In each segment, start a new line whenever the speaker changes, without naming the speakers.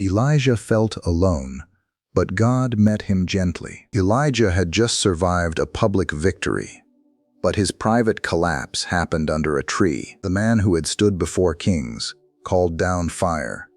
Elijah felt alone, but God met him gently. Elijah had just survived a public victory, but his private collapse happened under a tree. The man who had stood before kings, called down fire,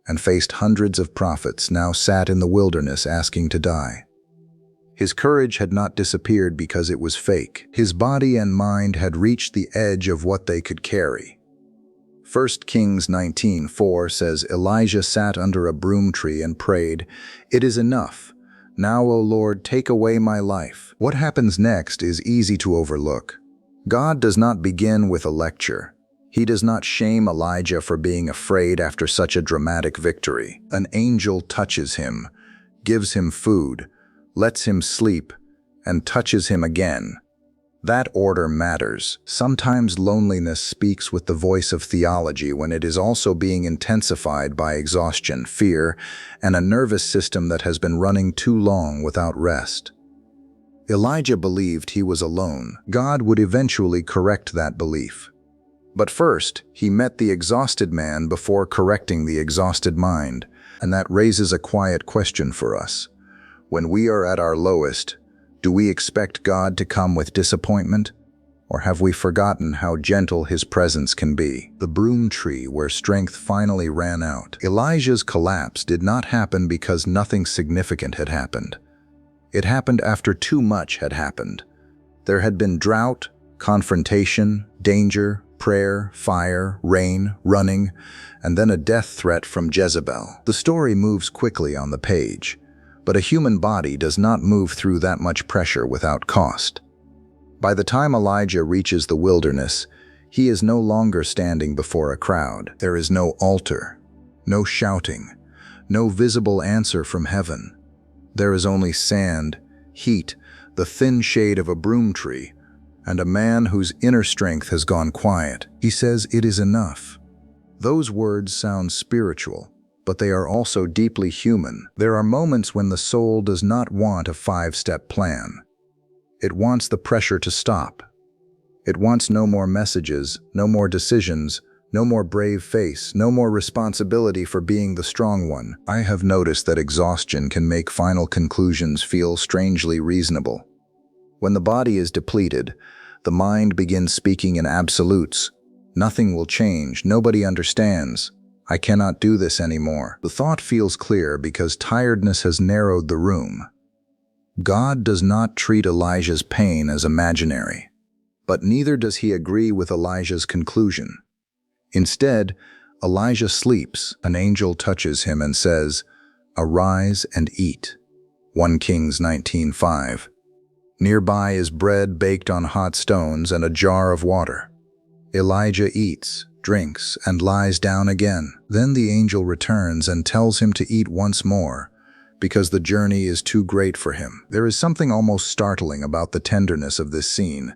and faced hundreds of prophets now sat in the wilderness asking to die. His courage had not disappeared because it was fake. His body and mind had reached the edge of what they could carry. 1 Kings 19:4 says, Elijah sat under a broom tree and prayed, "It is enough. Now, O Lord, take away my life." What happens next is easy to overlook. God does not begin with a lecture. He does not shame Elijah for being afraid after such a dramatic victory. An angel touches him, gives him food, lets him sleep, and touches him again. That order matters. Sometimes loneliness speaks with the voice of theology when it is also being intensified by exhaustion, fear, and a nervous system that has been running too long without rest. Elijah believed he was alone. God would eventually correct that belief. But first, he met the exhausted man before correcting the exhausted mind, and that raises a quiet question for us. When we are at our lowest, do we expect God to come with disappointment? Or have we forgotten how gentle his presence can be? The broom tree where strength finally ran out. Elijah's collapse did not happen because nothing significant had happened. It happened after too much had happened. There had been drought, confrontation, danger, prayer, fire, rain, running, and then a death threat from Jezebel. The story moves quickly on the page, but a human body does not move through that much pressure without cost. By the time Elijah reaches the wilderness, he is no longer standing before a crowd. There is no altar, no shouting, no visible answer from heaven. There is only sand, heat, the thin shade of a broom tree, and a man whose inner strength has gone quiet. He says, "It is enough." Those words sound spiritual, but they are also deeply human. There are moments when the soul does not want a 5-step plan. It wants the pressure to stop. It wants no more messages, no more decisions, no more brave face, no more responsibility for being the strong one. I have noticed that exhaustion can make final conclusions feel strangely reasonable. When the body is depleted, the mind begins speaking in absolutes. Nothing will change, nobody understands. I cannot do this anymore. The thought feels clear because tiredness has narrowed the room. God does not treat Elijah's pain as imaginary, but neither does he agree with Elijah's conclusion. Instead, Elijah sleeps. An angel touches him and says, "Arise and eat." 1 Kings 19:5. Nearby is bread baked on hot stones and a jar of water. Elijah eats, drinks, and lies down again. Then the angel returns and tells him to eat once more, because the journey is too great for him. There is something almost startling about the tenderness of this scene.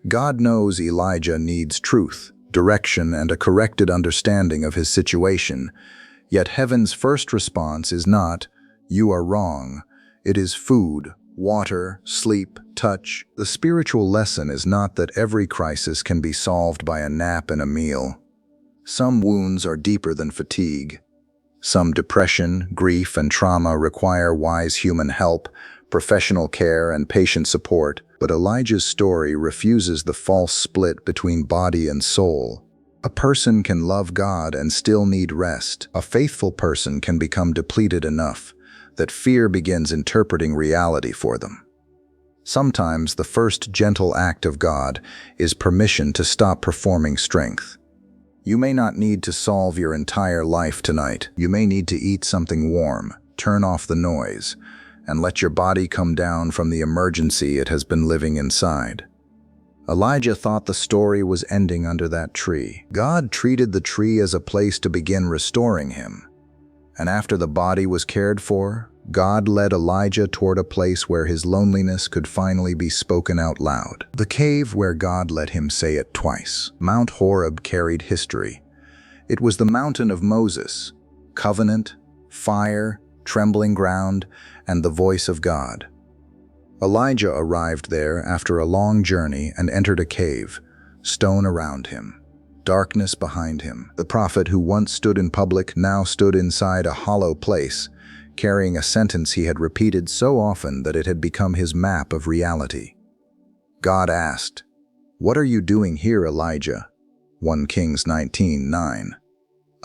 God knows Elijah needs truth, direction, and a corrected understanding of his situation. Yet heaven's first response is not, "You are wrong." It is food, water, sleep, touch. The spiritual lesson is not that every crisis can be solved by a nap and a meal. Some wounds are deeper than fatigue. Some depression, grief, and trauma require wise human help, professional care, and patient support. But Elijah's story refuses the false split between body and soul. A person can love God and still need rest. A faithful person can become depleted enough that fear begins interpreting reality for them. Sometimes the first gentle act of God is permission to stop performing strength. You may not need to solve your entire life tonight. You may need to eat something warm, turn off the noise, and let your body come down from the emergency it has been living inside. Elijah thought the story was ending under that tree. God treated the tree as a place to begin restoring him. And after the body was cared for, God led Elijah toward a place where his loneliness could finally be spoken out loud. The cave where God let him say it twice. Mount Horeb carried history. It was the mountain of Moses, covenant, fire, trembling ground, and the voice of God. Elijah arrived there after a long journey and entered a cave, stone around him. darkness behind him. The prophet who once stood in public now stood inside a hollow place, carrying a sentence he had repeated so often that it had become his map of reality. God asked, "What are you doing here, Elijah?" 1 Kings 19:9.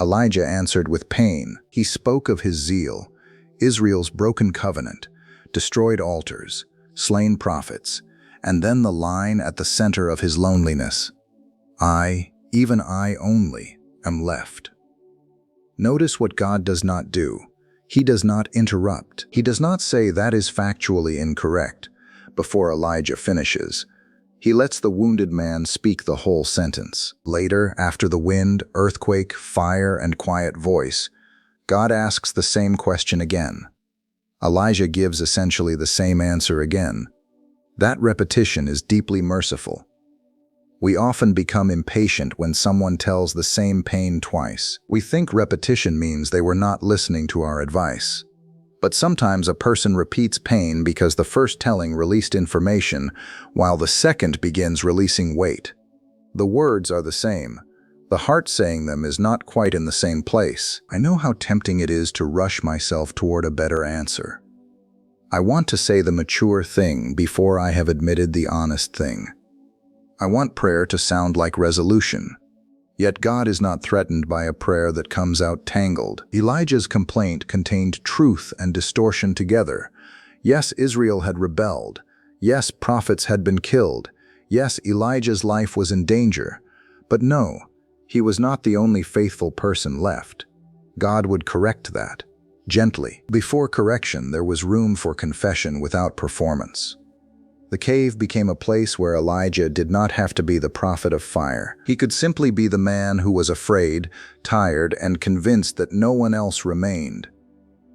Elijah answered with pain. He spoke of his zeal, Israel's broken covenant, destroyed altars, slain prophets, and then the line at the center of his loneliness. I, even I only, am left. Notice what God does not do. He does not interrupt. He does not say that is factually incorrect before Elijah finishes. He lets the wounded man speak the whole sentence. Later, after the wind, earthquake, fire, and quiet voice, God asks the same question again. Elijah gives essentially the same answer again. That repetition is deeply merciful. We often become impatient when someone tells the same pain twice. We think repetition means they were not listening to our advice. But sometimes a person repeats pain because the first telling released information, while the second begins releasing weight. The words are the same. The heart saying them is not quite in the same place. I know how tempting it is to rush myself toward a better answer. I want to say the mature thing before I have admitted the honest thing. I want prayer to sound like resolution. Yet God is not threatened by a prayer that comes out tangled. Elijah's complaint contained truth and distortion together. Yes, Israel had rebelled. Yes, prophets had been killed. Yes, Elijah's life was in danger. But no, he was not the only faithful person left. God would correct that, gently. Before correction, there was room for confession without performance. The cave became a place where Elijah did not have to be the prophet of fire. He could simply be the man who was afraid, tired, and convinced that no one else remained.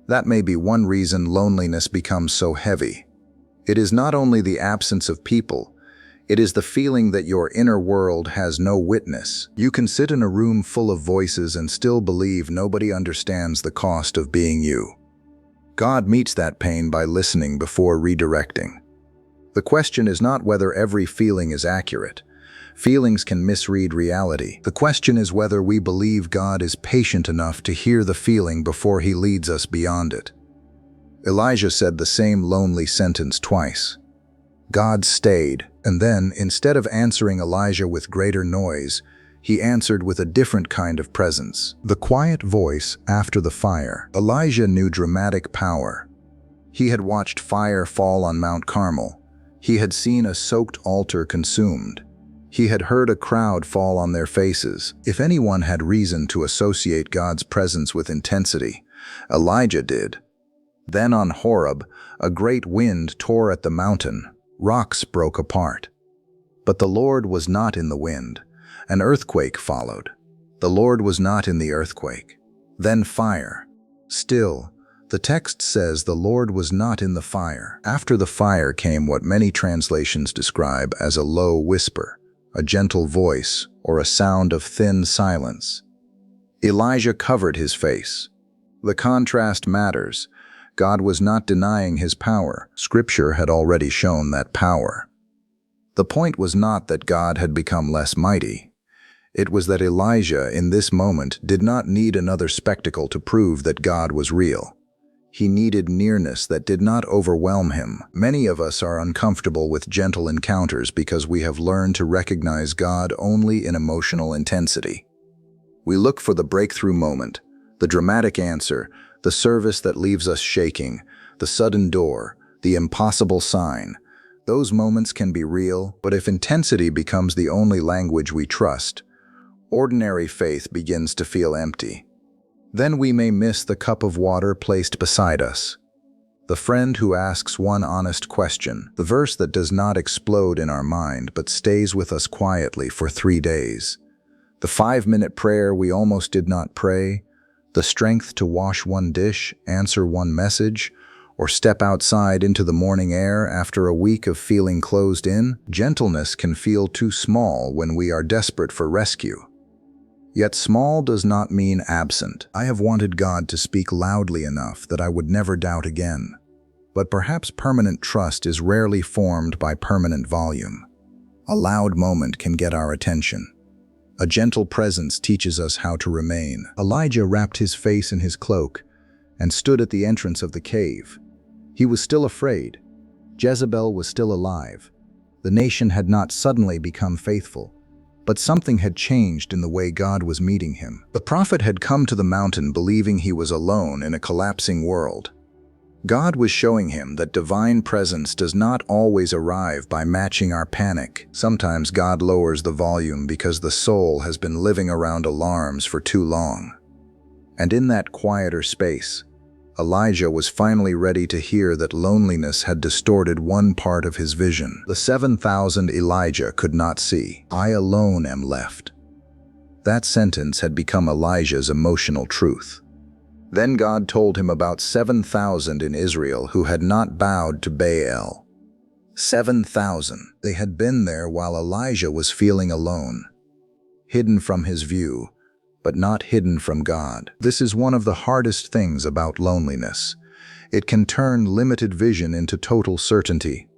That may be one reason loneliness becomes so heavy. It is not only the absence of people, it is the feeling that your inner world has no witness. You can sit in a room full of voices and still believe nobody understands the cost of being you. God meets that pain by listening before redirecting. The question is not whether every feeling is accurate. Feelings can misread reality. The question is whether we believe God is patient enough to hear the feeling before he leads us beyond it. Elijah said the same lonely sentence twice. God stayed, and then, instead of answering Elijah with greater noise, he answered with a different kind of presence. The quiet voice after the fire. Elijah knew dramatic power. He had watched fire fall on Mount Carmel. He had seen a soaked altar consumed. He had heard a crowd fall on their faces. If anyone had reason to associate God's presence with intensity, Elijah did. Then on Horeb, a great wind tore at the mountain. Rocks broke apart. But the Lord was not in the wind. An earthquake followed. The Lord was not in the earthquake. Then fire. Still, the text says the Lord was not in the fire. After the fire came what many translations describe as a low whisper, a gentle voice, or a sound of thin silence. Elijah covered his face. The contrast matters. God was not denying his power. Scripture had already shown that power. The point was not that God had become less mighty. It was that Elijah, in this moment, did not need another spectacle to prove that God was real. He needed nearness that did not overwhelm him. Many of us are uncomfortable with gentle encounters because we have learned to recognize God only in emotional intensity. We look for the breakthrough moment, the dramatic answer, the service that leaves us shaking, the sudden door, the impossible sign. Those moments can be real, but if intensity becomes the only language we trust, ordinary faith begins to feel empty. Then we may miss the cup of water placed beside us, the friend who asks one honest question, the verse that does not explode in our mind but stays with us quietly for 3 days, the 5-minute prayer we almost did not pray, the strength to wash one dish, answer one message, or step outside into the morning air after a week of feeling closed in. Gentleness can feel too small when we are desperate for rescue. Yet small does not mean absent. I have wanted God to speak loudly enough that I would never doubt again. But perhaps permanent trust is rarely formed by permanent volume. A loud moment can get our attention. A gentle presence teaches us how to remain. Elijah wrapped his face in his cloak and stood at the entrance of the cave. He was still afraid. Jezebel was still alive. The nation had not suddenly become faithful, but something had changed in the way God was meeting him. The prophet had come to the mountain believing he was alone in a collapsing world. God was showing him that divine presence does not always arrive by matching our panic. Sometimes God lowers the volume because the soul has been living around alarms for too long. And in that quieter space, Elijah was finally ready to hear that loneliness had distorted one part of his vision. The 7,000 Elijah could not see. I alone am left. That sentence had become Elijah's emotional truth. Then God told him about 7,000 in Israel who had not bowed to Baal. 7,000. They had been there while Elijah was feeling alone, hidden from his view, but not hidden from God. This is one of the hardest things about loneliness. It can turn limited vision into total certainty.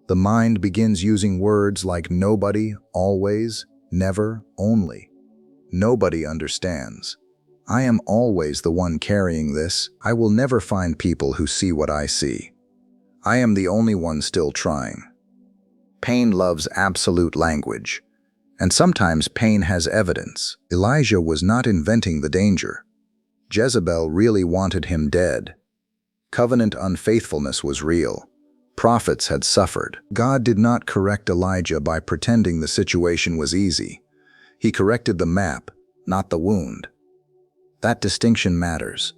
The mind begins using words like nobody, always, never, only. Nobody understands. I am always the one carrying this. I will never find people who see what I see. I am the only one still trying. Pain loves absolute language. And sometimes pain has evidence. Elijah was not inventing the danger. Jezebel really wanted him dead. Covenant unfaithfulness was real. Prophets had suffered. God did not correct Elijah by pretending the situation was easy. He corrected the map, not the wound. That distinction matters.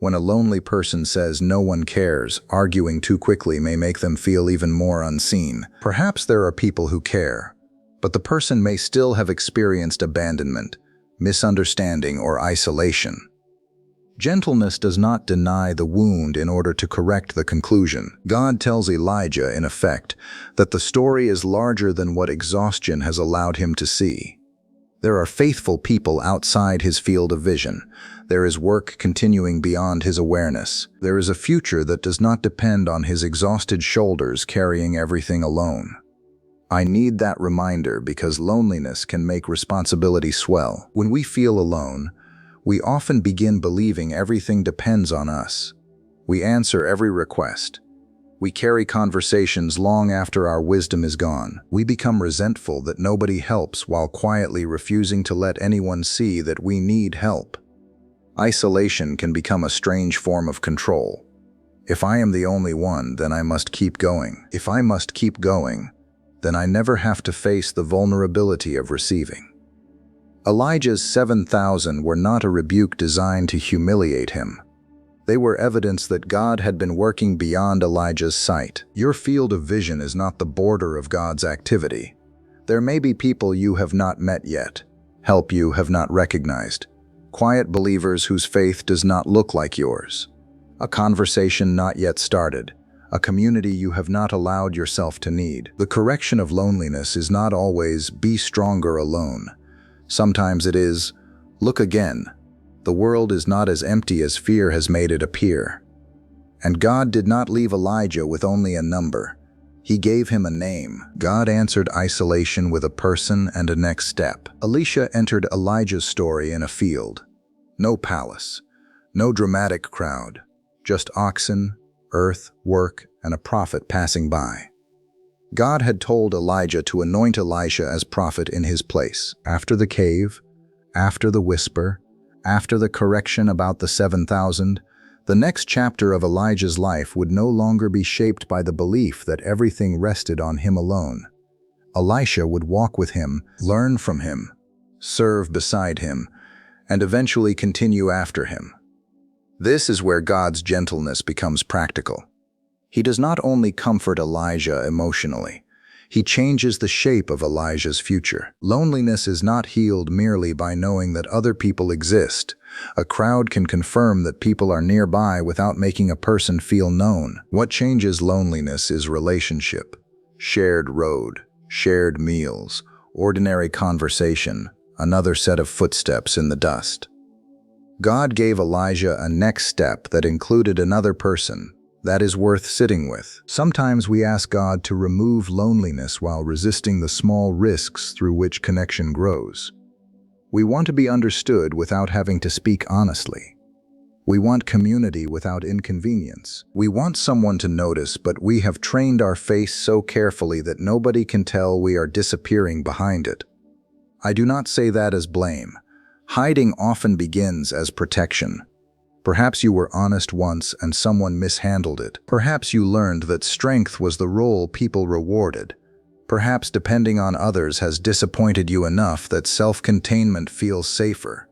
When a lonely person says no one cares, arguing too quickly may make them feel even more unseen. Perhaps there are people who care, but the person may still have experienced abandonment, misunderstanding, or isolation. Gentleness does not deny the wound in order to correct the conclusion. God tells Elijah, in effect, that the story is larger than what exhaustion has allowed him to see. There are faithful people outside his field of vision. There is work continuing beyond his awareness. There is a future that does not depend on his exhausted shoulders carrying everything alone. I need that reminder because loneliness can make responsibility swell. When we feel alone, we often begin believing everything depends on us. We answer every request. We carry conversations long after our wisdom is gone. We become resentful that nobody helps while quietly refusing to let anyone see that we need help. Isolation can become a strange form of control. If I am the only one, then I must keep going. If I must keep going, then I never have to face the vulnerability of receiving. Elijah's 7,000 were not a rebuke designed to humiliate him. They were evidence that God had been working beyond Elijah's sight. Your field of vision is not the border of God's activity. There may be people you have not met yet, help you have not recognized, quiet believers whose faith does not look like yours, a conversation not yet started, a community you have not allowed yourself to need. The correction of loneliness is not always be stronger alone. Sometimes it is, look again. The world is not as empty as fear has made it appear. And God did not leave Elijah with only a number. He gave him a name. God answered isolation with a person and a next step. Elisha entered Elijah's story in a field. No palace, no dramatic crowd, just oxen, earth, work, and a prophet passing by. God had told Elijah to anoint Elisha as prophet in his place. After the cave, after the whisper, after the correction about the 7,000, the next chapter of Elijah's life would no longer be shaped by the belief that everything rested on him alone. Elisha would walk with him, learn from him, serve beside him, and eventually continue after him. This is where God's gentleness becomes practical. He does not only comfort Elijah emotionally, he changes the shape of Elijah's future. Loneliness is not healed merely by knowing that other people exist. A crowd can confirm that people are nearby without making a person feel known. What changes loneliness is relationship, shared road, shared meals, ordinary conversation, another set of footsteps in the dust. God gave Elijah a next step that included another person that is worth sitting with. Sometimes we ask God to remove loneliness while resisting the small risks through which connection grows. We want to be understood without having to speak honestly. We want community without inconvenience. We want someone to notice, but we have trained our face so carefully that nobody can tell we are disappearing behind it. I do not say that as blame. Hiding often begins as protection. Perhaps you were honest once and someone mishandled it. Perhaps you learned that strength was the role people rewarded. Perhaps depending on others has disappointed you enough that self-containment feels safer.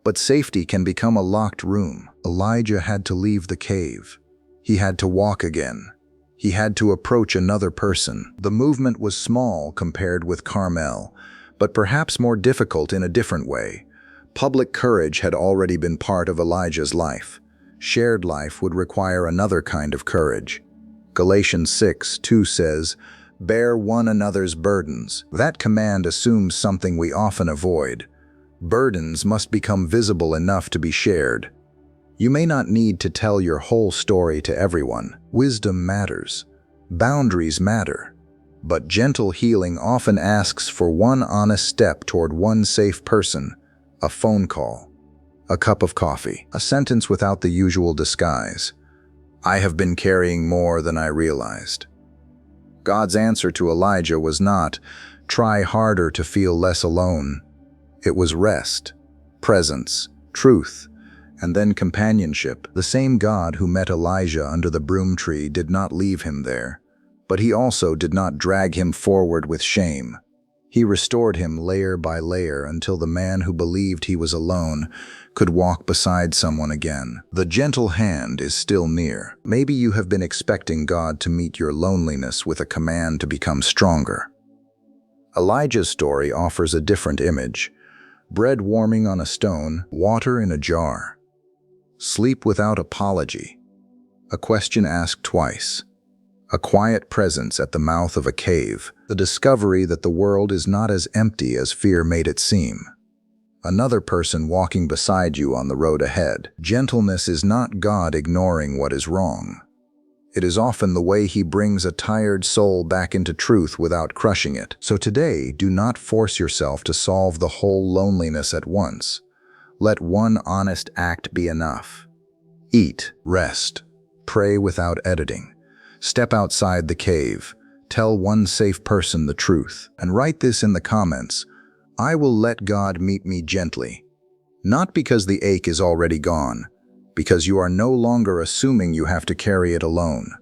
But safety can become a locked room. Elijah had to leave the cave. He had to walk again. He had to approach another person. The movement was small compared with Carmel, but perhaps more difficult in a different way. Public courage had already been part of Elijah's life. Shared life would require another kind of courage. Galatians 6:2 says, "Bear one another's burdens." That command assumes something we often avoid. Burdens must become visible enough to be shared. You may not need to tell your whole story to everyone. Wisdom matters. Boundaries matter. But gentle healing often asks for one honest step toward one safe person, a phone call, a cup of coffee, a sentence without the usual disguise. I have been carrying more than I realized. God's answer to Elijah was not, try harder to feel less alone. It was rest, presence, truth, and then companionship. The same God who met Elijah under the broom tree did not leave him there, but he also did not drag him forward with shame. He restored him layer by layer until the man who believed he was alone could walk beside someone again. The gentle hand is still near. Maybe you have been expecting God to meet your loneliness with a command to become stronger. Elijah's story offers a different image. Bread warming on a stone, water in a jar. Sleep without apology. A question asked twice. A quiet presence at the mouth of a cave. The discovery that the world is not as empty as fear made it seem. Another person walking beside you on the road ahead. Gentleness is not God ignoring what is wrong. It is often the way He brings a tired soul back into truth without crushing it. So today, do not force yourself to solve the whole loneliness at once. Let one honest act be enough. Eat, rest, pray without editing. Step outside the cave. Tell one safe person the truth. And write this in the comments. I will let God meet me gently. Not because the ache is already gone, because you are no longer assuming you have to carry it alone.